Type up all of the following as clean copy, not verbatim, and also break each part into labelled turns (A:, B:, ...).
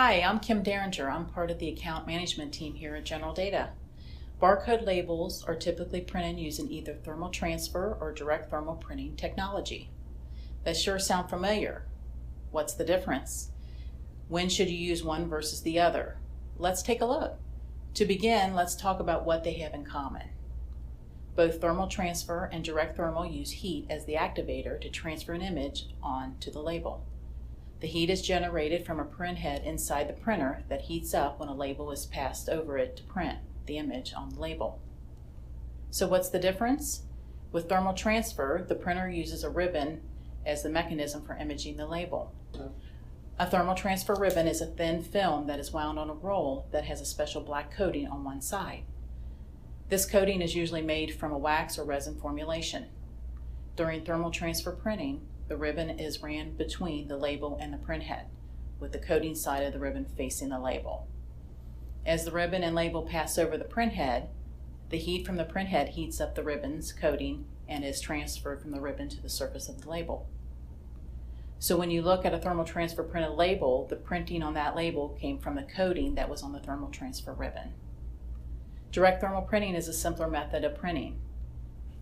A: Hi, I'm Kim Derringer. I'm part of the account management team here at General Data. Barcode labels are typically printed using either thermal transfer or direct thermal printing technology. That sure sound familiar. What's the difference? When should you use one versus the other? Let's take a look. To begin, let's talk about what they have in common. Both thermal transfer and direct thermal use heat as the activator to transfer an image onto the label. The heat is generated from a print head inside the printer that heats up when a label is passed over it to print the image on the label. So what's the difference? With thermal transfer, the printer uses a ribbon as the mechanism for imaging the label. A thermal transfer ribbon is a thin film that is wound on a roll that has a special black coating on one side. This coating is usually made from a wax or resin formulation. During thermal transfer printing, the ribbon is ran between the label and the print head, with the coating side of the ribbon facing the label. As the ribbon and label pass over the print head, the heat from the print head heats up the ribbon's coating and is transferred from the ribbon to the surface of the label. So when you look at a thermal transfer printed label, the printing on that label came from the coating that was on the thermal transfer ribbon. Direct thermal printing is a simpler method of printing.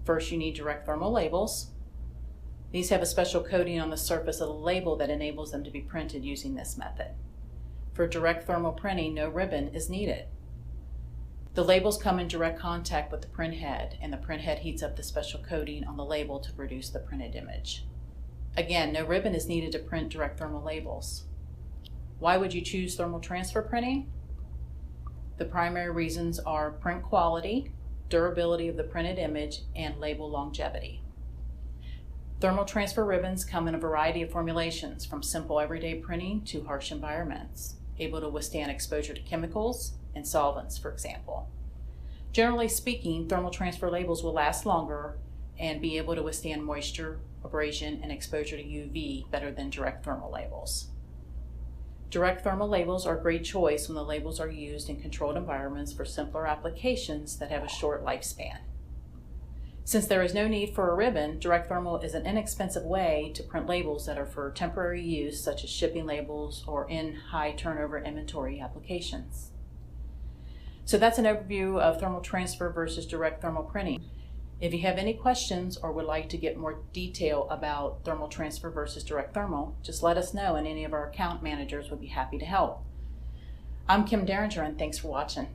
A: First, you need direct thermal labels. These have a special coating on the surface of the label that enables them to be printed using this method. For direct thermal printing, no ribbon is needed. The labels come in direct contact with the print head, and the print head heats up the special coating on the label to produce the printed image. Again, no ribbon is needed to print direct thermal labels. Why would you choose thermal transfer printing? The primary reasons are print quality, durability of the printed image, and label longevity. Thermal transfer ribbons come in a variety of formulations, from simple everyday printing to harsh environments, able to withstand exposure to chemicals and solvents, for example. Generally speaking, thermal transfer labels will last longer and be able to withstand moisture, abrasion, and exposure to UV better than direct thermal labels. Direct thermal labels are a great choice when the labels are used in controlled environments for simpler applications that have a short lifespan. Since there is no need for a ribbon, direct thermal is an inexpensive way to print labels that are for temporary use, such as shipping labels or in high turnover inventory applications. So that's an overview of thermal transfer versus direct thermal printing. If you have any questions or would like to get more detail about thermal transfer versus direct thermal, just let us know and any of our account managers would be happy to help. I'm Kim Derringer, and thanks for watching.